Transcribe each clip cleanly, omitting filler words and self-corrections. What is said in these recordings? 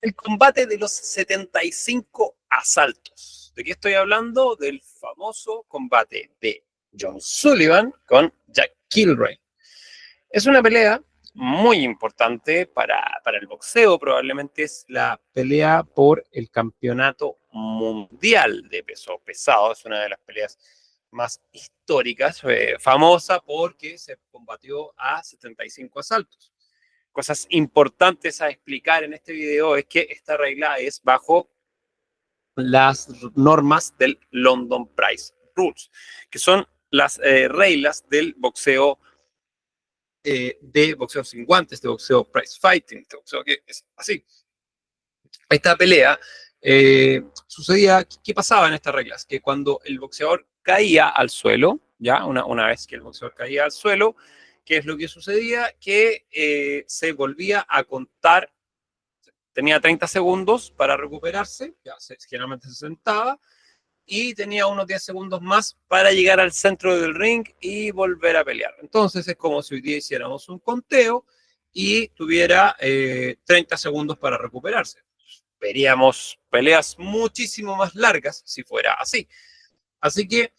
El combate de los 75 asaltos. ¿De qué estoy hablando? Del famoso combate de John Sullivan con Jack Kilroy. Es una pelea muy importante para el boxeo, probablemente es la pelea por el campeonato mundial de peso pesado, es una de las peleas más históricas, famosa porque se combatió a 75 asaltos. Cosas importantes a explicar en este video es que esta regla es bajo las normas del London Price Rules, que son las reglas del boxeo de boxeo sin guantes, de boxeo prize fighting, de boxeo que es así. Esta pelea sucedía, ¿qué pasaba en estas reglas? Que cuando el boxeador caía al suelo, ya una vez que el boxeador caía al suelo, ¿qué es lo que sucedía? Que se volvía a contar, tenía 30 segundos para recuperarse, ya generalmente se sentaba, y tenía unos 10 segundos más para llegar al centro del ring y volver a pelear. Entonces es como si hoy día hiciéramos un conteo y tuviera 30 segundos para recuperarse. Veríamos peleas muchísimo más largas si fuera así. Así que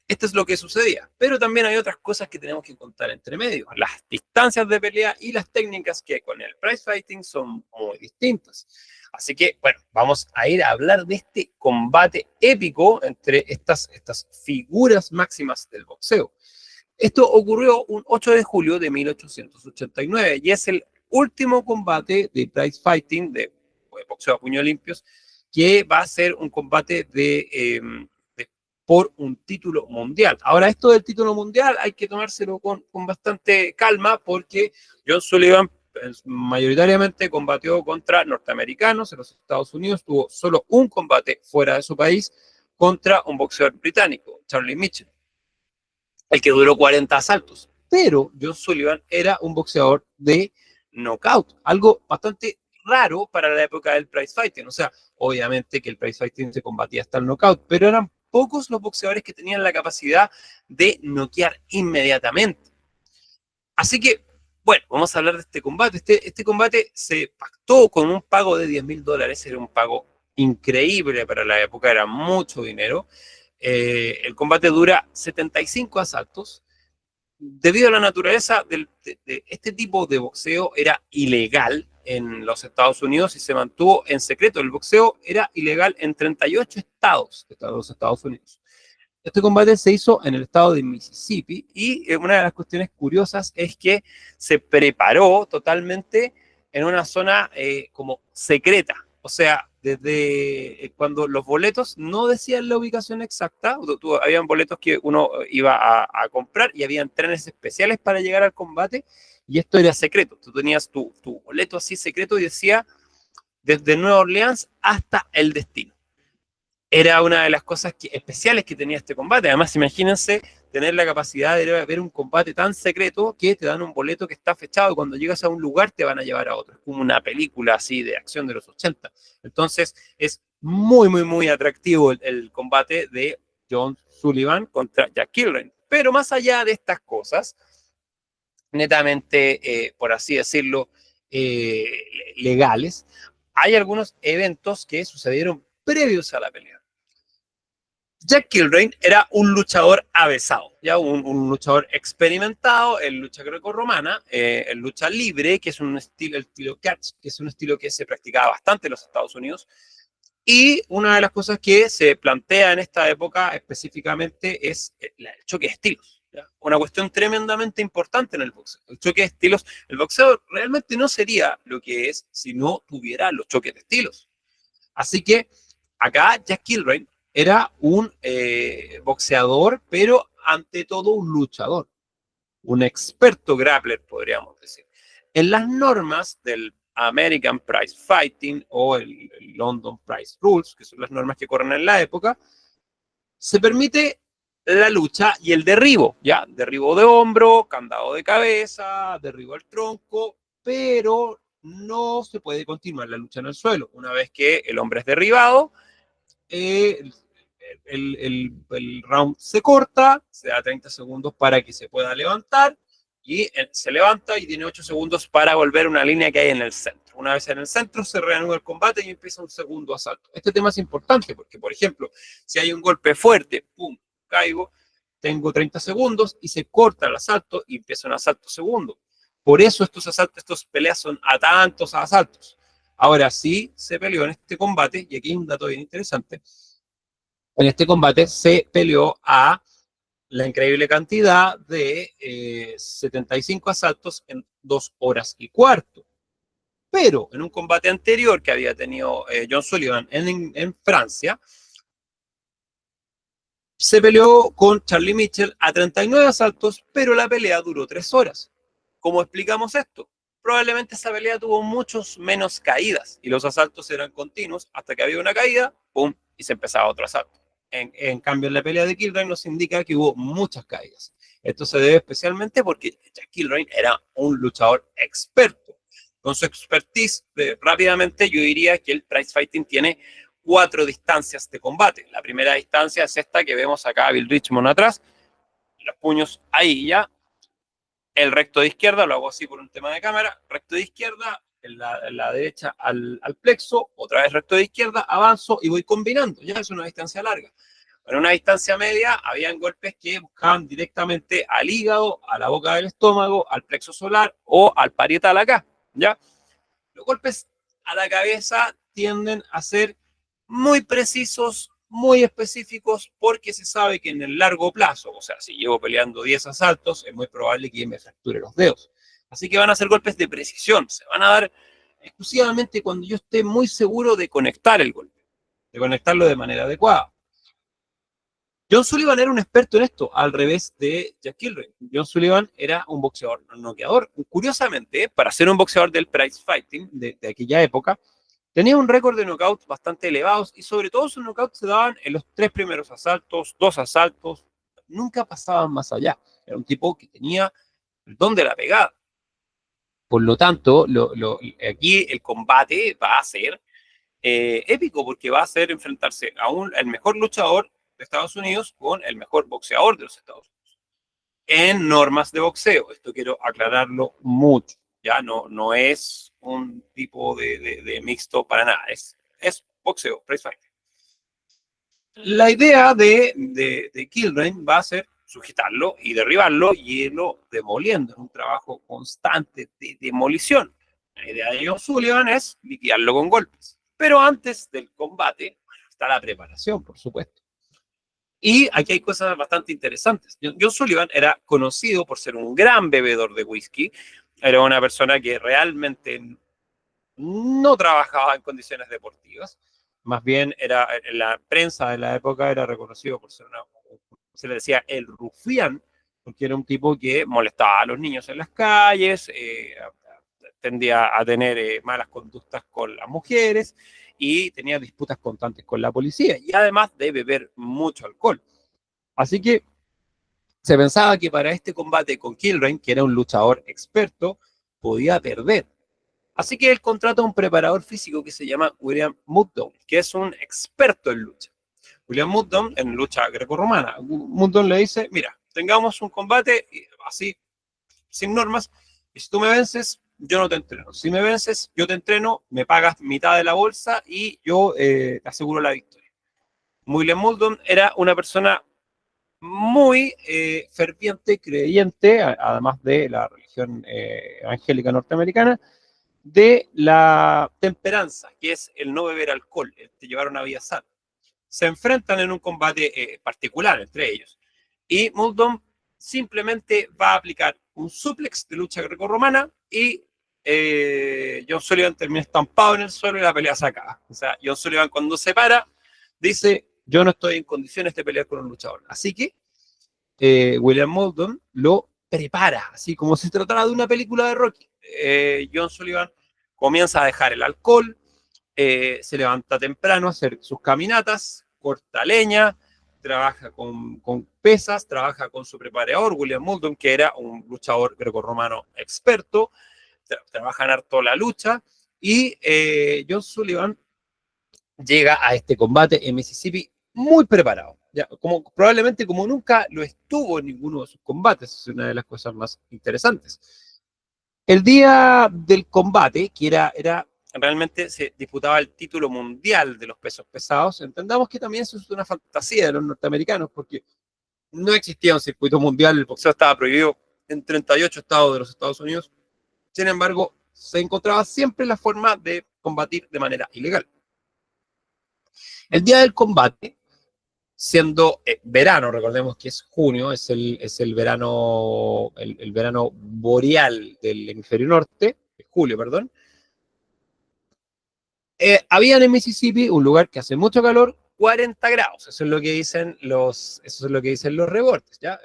esto es lo que sucedía. Pero también hay otras cosas que tenemos que contar entre medio. Las distancias de pelea y las técnicas que con el prize fighting son muy distintas. Así que, bueno, vamos a ir a hablar de este combate épico entre estas figuras máximas del boxeo. Esto ocurrió un 8 de julio de 1889 y es el último combate de prize fighting, de boxeo a puño limpios, que va a ser un combate por un título mundial. Ahora, esto del título mundial hay que tomárselo con bastante calma porque John Sullivan mayoritariamente combatió contra norteamericanos en los Estados Unidos, tuvo solo un combate fuera de su país contra un boxeador británico, Charlie Mitchell, el que duró 40 asaltos. Pero John Sullivan era un boxeador de knockout, algo bastante raro para la época del prize fighting. O sea, obviamente que el prize fighting se combatía hasta el knockout, pero eran pocos los boxeadores que tenían la capacidad de noquear inmediatamente. Así que, bueno, vamos a hablar de este combate. Este combate se pactó con un pago de $10,000, era un pago increíble para la época, era mucho dinero. El combate dura 75 asaltos. Debido a la naturaleza de este tipo de boxeo, era ilegal en los Estados Unidos y se mantuvo en secreto. El boxeo era ilegal en 38 estados de los Estados Unidos. Este combate se hizo en el estado de Mississippi y una de las cuestiones curiosas es que se preparó totalmente en una zona como secreta. O sea, desde cuando los boletos no decían la ubicación exacta, habían boletos que uno iba a comprar y habían trenes especiales para llegar al combate y esto era secreto. Tú tenías tu boleto así secreto y decía desde Nueva Orleans hasta el destino. Era una de las cosas especiales que tenía este combate. Además, imagínense tener la capacidad de ver un combate tan secreto que te dan un boleto que está fechado y cuando llegas a un lugar te van a llevar a otro. Es como una película así de acción de los 80. Entonces, es muy, muy, muy atractivo el combate de John Sullivan contra Jack Kilroy. Pero más allá de estas cosas, netamente, por así decirlo, legales, hay algunos eventos que sucedieron previos a la pelea. Jack Kilroy era un luchador avesado, ya un luchador experimentado en lucha grecorromana, en lucha libre, que es un estilo, el estilo catch, que es un estilo que se practicaba bastante en los Estados Unidos. Y una de las cosas que se plantea en esta época específicamente es el choque de estilos. ¿Ya? Una cuestión tremendamente importante en el boxeo. El choque de estilos, el boxeo realmente no sería lo que es si no tuviera los choques de estilos. Así que acá Jack Kilroy era un boxeador, pero ante todo un luchador, un experto grappler, podríamos decir. En las normas del American Prize Fighting o el London Prize Rules, que son las normas que corren en la época, se permite la lucha y el derribo, ¿ya? Derribo de hombro, candado de cabeza, derribo al tronco, pero no se puede continuar la lucha en el suelo. Una vez que el hombre es derribado, el round se corta, se da 30 segundos para que se pueda levantar y se levanta y tiene 8 segundos para volver a una línea que hay en el centro. Una vez en el centro, se reanuda el combate y empieza un segundo asalto. Este tema es importante porque, por ejemplo, si hay un golpe fuerte, pum, caigo, tengo 30 segundos y se corta el asalto y empieza un asalto segundo. Por eso estos asaltos, estas peleas son a tantos asaltos. Ahora sí se peleó en este combate, y aquí hay un dato bien interesante. En este combate se peleó a la increíble cantidad de 75 asaltos en 2 horas y cuarto. Pero en un combate anterior que había tenido John Sullivan en Francia, se peleó con Charlie Mitchell a 39 asaltos, pero la pelea duró 3 horas. ¿Cómo explicamos esto? Probablemente esa pelea tuvo muchos menos caídas y los asaltos eran continuos hasta que había una caída, ¡pum!, y se empezaba otro asalto. En cambio, en la pelea de Kilrain nos indica que hubo muchas caídas. Esto se debe especialmente porque Jack Kilrain era un luchador experto. Con su expertise, rápidamente yo diría que el prize fighting tiene 4 distancias de combate. La primera distancia es esta que vemos acá a Bill Richmond atrás, los puños ahí ya, el recto de izquierda, lo hago así por un tema de cámara, recto de izquierda, en la derecha al plexo, otra vez recto de izquierda, avanzo y voy combinando, ya es una distancia larga. En una distancia media, habían golpes que buscaban directamente al hígado, a la boca del estómago, al plexo solar o al parietal acá, ¿ya? Los golpes a la cabeza tienden a ser muy precisos, muy específicos, porque se sabe que en el largo plazo, o sea, si llevo peleando 10 asaltos, es muy probable que me fracture los dedos. Así que van a ser golpes de precisión, se van a dar exclusivamente cuando yo esté muy seguro de conectar el golpe, de conectarlo de manera adecuada. John Sullivan era un experto en esto, al revés de Jack Kilrain. John Sullivan era un boxeador noqueador. Curiosamente, para ser un boxeador del prize fighting de aquella época, tenía un récord de knockouts bastante elevados y sobre todo sus knockouts se daban en los 3 primeros asaltos, 2 asaltos, nunca pasaban más allá. Era un tipo que tenía el don de la pegada. Por lo tanto, aquí el combate va a ser épico porque va a ser enfrentarse a el mejor luchador de Estados Unidos con el mejor boxeador de los Estados Unidos. En normas de boxeo, esto quiero aclararlo mucho, ya no es un tipo de mixto para nada, es boxeo, prize fighting. La idea de Kilrain va a ser sujetarlo y derribarlo y irlo demoliendo, en un trabajo constante de demolición. La idea de John Sullivan es liquidarlo con golpes. Pero antes del combate, bueno, está la preparación, por supuesto. Y aquí hay cosas bastante interesantes. John Sullivan era conocido por ser un gran bebedor de whisky. Era una persona que realmente no trabajaba en condiciones deportivas. Más bien, era, en la prensa de la época era reconocido por ser se le decía el rufián, porque era un tipo que molestaba a los niños en las calles, tendía a tener malas conductas con las mujeres y tenía disputas constantes con la policía, y además de beber mucho alcohol. Así que se pensaba que para este combate con Kilrain, que era un luchador experto, podía perder. Así que él contrata a un preparador físico que se llama William Muddown, que es un experto en lucha. William Muddown en lucha grecorromana. Muddown le dice, mira, tengamos un combate así, sin normas, y si tú me vences, yo no te entreno. Si me vences, yo te entreno, me pagas mitad de la bolsa y yo te aseguro la victoria. William Muddown era una persona muy ferviente, creyente, además de la religión evangélica norteamericana, de la temperanza, que es el no beber alcohol, el de llevar una vida sana. Se enfrentan en un combate particular entre ellos. Y Muldoon simplemente va a aplicar un suplex de lucha grecorromana y John Sullivan termina estampado en el suelo y la pelea se acaba. O sea, John Sullivan cuando se para dice, yo no estoy en condiciones de pelear con un luchador. Así que William Muldoon lo prepara, así como si se tratara de una película de Rocky. John Sullivan comienza a dejar el alcohol, se levanta temprano a hacer sus caminatas, corta leña, trabaja con pesas, trabaja con su preparador, William Muldoon, que era un luchador grecorromano experto, trabajan harto la lucha, y John Sullivan llega a este combate en Mississippi muy preparado. Ya, probablemente como nunca lo estuvo en ninguno de sus combates, es una de las cosas más interesantes. El día del combate, que era realmente se disputaba el título mundial de los pesos pesados, entendamos que también eso es una fantasía de los norteamericanos, porque no existía un circuito mundial, el boxeo estaba prohibido en 38 estados de los Estados Unidos. Sin embargo, se encontraba siempre la forma de combatir de manera ilegal. El día del combate, siendo verano, recordemos que es junio, es el verano, el verano boreal del hemisferio norte, julio, perdón, había en Mississippi un lugar que hace mucho calor, 40 grados. Eso es lo que dicen los reportes, ¿ya?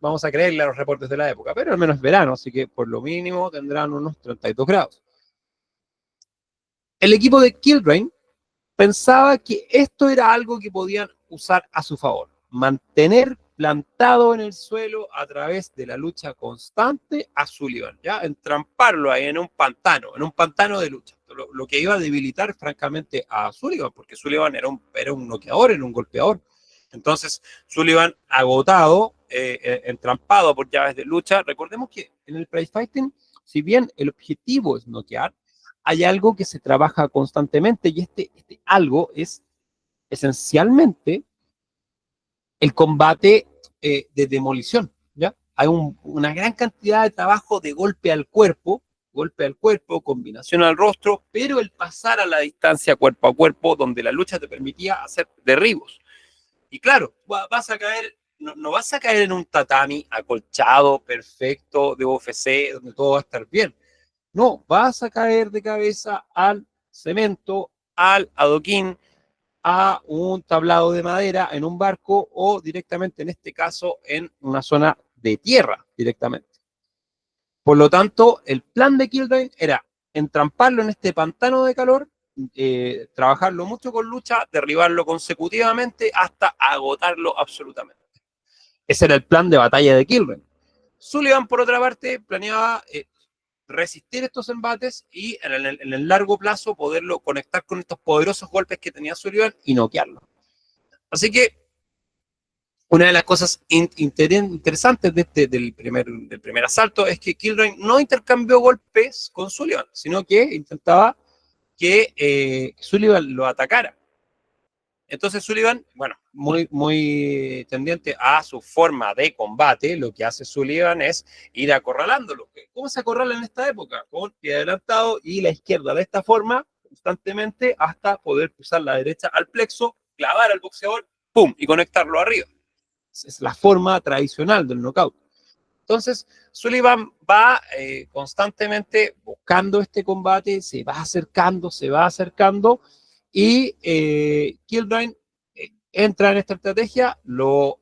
Vamos a creerle a los reportes de la época, pero al menos es verano, así que por lo mínimo tendrán unos 32 grados. El equipo de Kilrain pensaba que esto era algo que podían usar a su favor, mantener plantado en el suelo a través de la lucha constante a Sullivan, ¿ya? Entramparlo ahí en un pantano de lucha, lo que iba a debilitar francamente a Sullivan, porque Sullivan era un noqueador, era un golpeador. Entonces, Sullivan agotado, entrampado por llaves de lucha. Recordemos que en el prize fighting, si bien el objetivo es noquear, hay algo que se trabaja constantemente y este algo es esencialmente el combate de demolición, ¿ya? Hay una gran cantidad de trabajo de golpe al cuerpo, combinación al rostro, pero el pasar a la distancia cuerpo a cuerpo, donde la lucha te permitía hacer derribos. Y claro, vas a caer, no vas a caer en un tatami acolchado, perfecto, de UFC, donde todo va a estar bien. No, vas a caer de cabeza al cemento, al adoquín, a un tablado de madera en un barco o directamente, en este caso, en una zona de tierra directamente. Por lo tanto, el plan de Kildrain era entramparlo en este pantano de calor, trabajarlo mucho con lucha, derribarlo consecutivamente hasta agotarlo absolutamente. Ese era el plan de batalla de Kildrain. Sullivan, por otra parte, planeaba resistir estos embates y en el largo plazo poderlo conectar con estos poderosos golpes que tenía Sullivan y noquearlo. Así que una de las cosas interesantes del primer asalto es que Kilrain no intercambió golpes con Sullivan, sino que intentaba que Sullivan lo atacara. Entonces Sullivan, bueno, muy tendiente a su forma de combate, lo que hace Sullivan es ir acorralándolo. ¿Cómo se acorrala en esta época? Con pie adelantado y la izquierda de esta forma, constantemente, hasta poder cruzar la derecha al plexo, clavar al boxeador, ¡pum! Y conectarlo arriba. Es la forma tradicional del knockout. Entonces, Sullivan va constantemente buscando este combate, se va acercando, y Kildrain entra en esta estrategia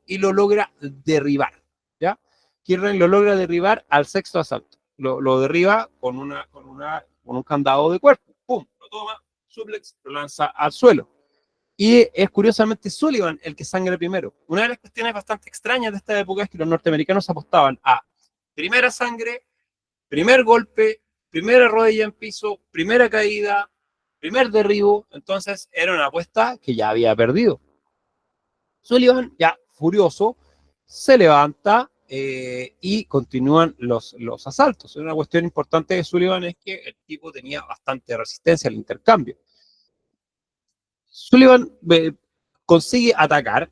y lo logra derribar, ¿ya? Kildrain lo logra derribar al sexto asalto. Lo derriba con un candado de cuerpo. ¡Pum! Lo toma, suplex, lo lanza al suelo. Y es curiosamente Sullivan el que sangra primero. Una de las cuestiones bastante extrañas de esta época es que los norteamericanos apostaban a primera sangre, primer golpe, primera rodilla en piso, primera caída, primer derribo. Entonces era una apuesta que ya había perdido. Sullivan, ya furioso, se levanta y continúan los asaltos. Una cuestión importante de Sullivan es que el tipo tenía bastante resistencia al intercambio. Sullivan consigue atacar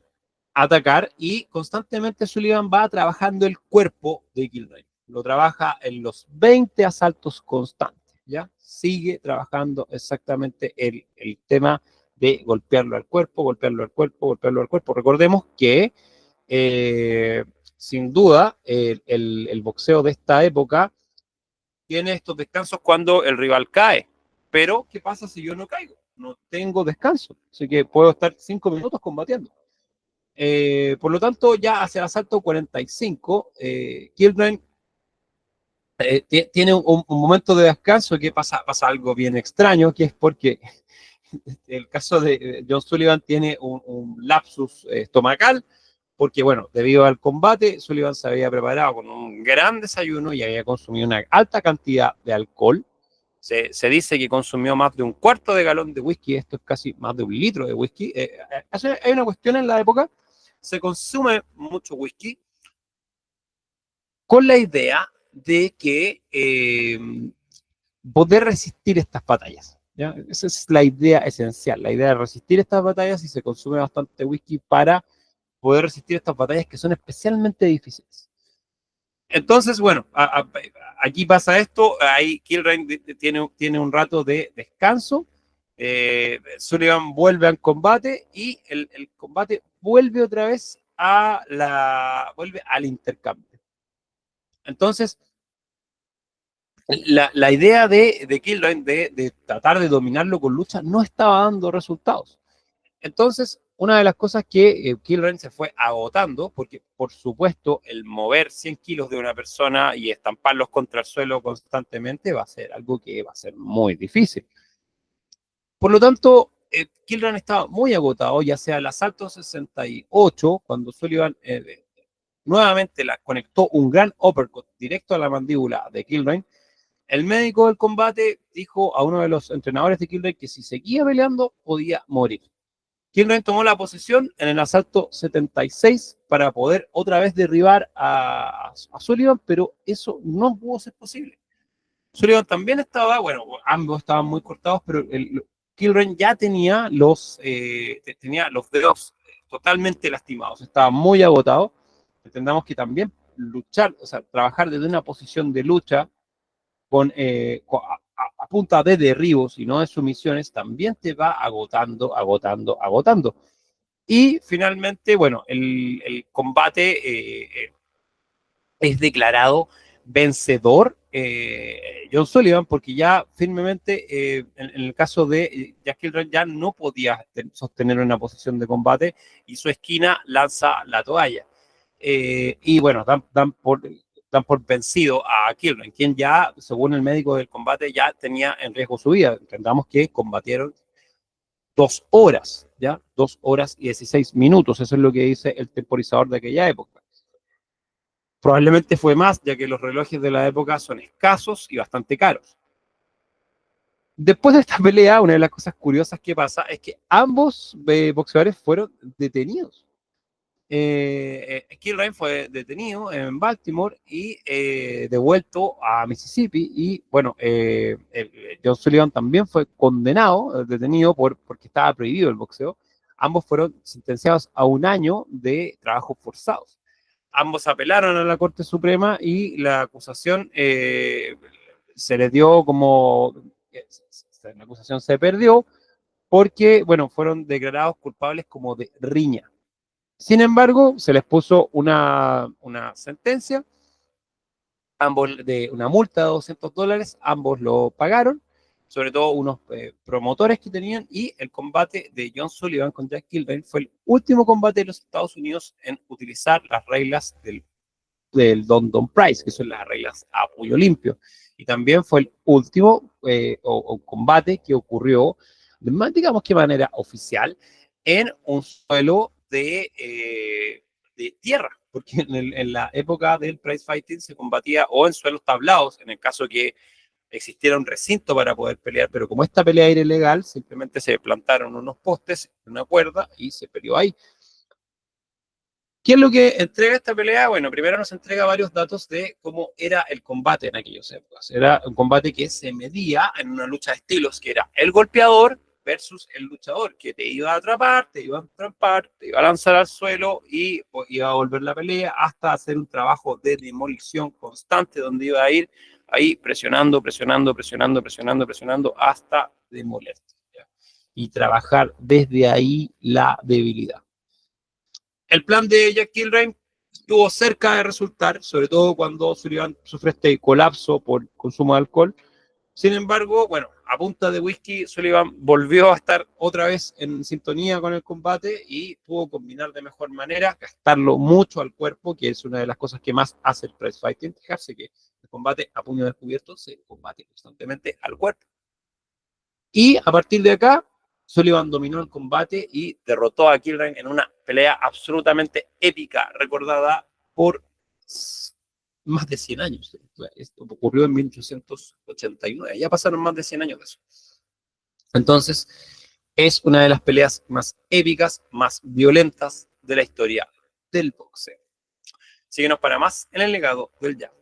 y constantemente Sullivan va trabajando el cuerpo de Kilrain. Lo trabaja en los 20 asaltos constantes, ¿ya? Sigue trabajando exactamente el tema de golpearlo al cuerpo, golpearlo al cuerpo, golpearlo al cuerpo. Recordemos que, sin duda, el boxeo de esta época tiene estos descansos cuando el rival cae. Pero, ¿qué pasa si yo no caigo? No tengo descanso, así que puedo estar 5 minutos combatiendo. Por lo tanto, ya hacia el asalto 45, Kildrain tiene un momento de descanso que pasa algo bien extraño, que es porque el caso de John Sullivan tiene un lapsus estomacal, porque bueno, debido al combate, Sullivan se había preparado con un gran desayuno y había consumido una alta cantidad de alcohol. Se dice que consumió más de un cuarto de galón de whisky, esto es casi más de un litro de whisky. Hay una cuestión en la época, se consume mucho whisky con la idea de que poder resistir estas batallas, ¿ya? Esa es la idea esencial, la idea de resistir estas batallas, y se consume bastante whisky para poder resistir estas batallas que son especialmente difíciles. Entonces, bueno, aquí pasa esto, ahí Kilrain tiene un rato de descanso, Sullivan vuelve al combate y el combate vuelve otra vez vuelve al intercambio. Entonces, la idea de Kilrain de tratar de dominarlo con lucha no estaba dando resultados. Entonces, una de las cosas que Kilrain se fue agotando, porque por supuesto el mover 100 kilos de una persona y estamparlos contra el suelo constantemente va a ser algo que va a ser muy difícil. Por lo tanto, Kilrain estaba muy agotado, ya sea el asalto 68, cuando Sullivan nuevamente conectó un gran uppercut directo a la mandíbula de Kilrain. El médico del combate dijo a uno de los entrenadores de Kilrain que si seguía peleando podía morir. Kilrain tomó la posición en el asalto 76 para poder otra vez derribar a Sullivan, pero eso no pudo ser posible. Sullivan también estaba, bueno, ambos estaban muy cortados, pero Kilrain ya tenía los dedos totalmente lastimados, estaba muy agotado. Entendamos que también luchar, o sea, trabajar desde una posición de lucha a punta de derribos y no de sumisiones, también te va agotando, agotando, agotando. Y finalmente, bueno, el combate es declarado vencedor John Sullivan, porque ya firmemente, en el caso de Jack Kilrain, ya no podía sostener una posición de combate y su esquina lanza la toalla. Y bueno, dan por vencido a Kilrain, quien ya, según el médico del combate, ya tenía en riesgo su vida. Entendamos que combatieron 2 horas, ¿ya? 2 horas y 16 minutos, eso es lo que dice el temporizador de aquella época. Probablemente fue más, ya que los relojes de la época son escasos y bastante caros. Después de esta pelea, una de las cosas curiosas que pasa es que ambos boxeadores fueron detenidos. Kilrain fue detenido en Baltimore y devuelto a Mississippi. Y bueno, John Sullivan también fue condenado, detenido porque estaba prohibido el boxeo. Ambos fueron sentenciados a 1 año de trabajos forzados. Ambos apelaron a la Corte Suprema y la acusación se les dio como... La acusación se perdió porque, bueno, fueron declarados culpables como de riña. Sin embargo, se les puso una sentencia, ambos de una multa de $200, ambos lo pagaron, sobre todo unos promotores que tenían, y el combate de John Sullivan con Jack Kilrain fue el último combate de los Estados Unidos en utilizar las reglas del Don Price, que son las reglas a puño limpio. Y también fue el último combate que ocurrió, digamos que de manera oficial, en un suelo de tierra, porque en la época del prize fighting se combatía o en suelos tablados, en el caso que existiera un recinto para poder pelear, pero como esta pelea era ilegal, simplemente se plantaron unos postes, una cuerda y se peleó ahí. ¿Qué es lo que entrega esta pelea? Bueno, primero nos entrega varios datos de cómo era el combate en aquellas épocas. Era un combate que se medía en una lucha de estilos, que era el golpeador versus el luchador, que te iba a atrapar, te iba a trampar, te iba a lanzar al suelo y iba a volver la pelea hasta hacer un trabajo de demolición constante, donde iba a ir ahí presionando, presionando, presionando, presionando, presionando hasta demolerte, ¿ya? Y trabajar desde ahí la debilidad. El plan de Jack Kilrain estuvo cerca de resultar, sobre todo cuando Sullivan sufre este colapso por consumo de alcohol. Sin embargo, bueno, a punta de whisky, Sullivan volvió a estar otra vez en sintonía con el combate y pudo combinar de mejor manera, gastarlo mucho al cuerpo, que es una de las cosas que más hace el prize fighting, fijarse que el combate a puño descubierto se combate constantemente al cuerpo. Y a partir de acá, Sullivan dominó el combate y derrotó a Kilrain en una pelea absolutamente épica, recordada por más de 100 años. Esto ocurrió en 1889, ya pasaron más de 100 años de eso. Entonces, es una de las peleas más épicas, más violentas de la historia del boxeo. Síguenos para más en el legado del jab.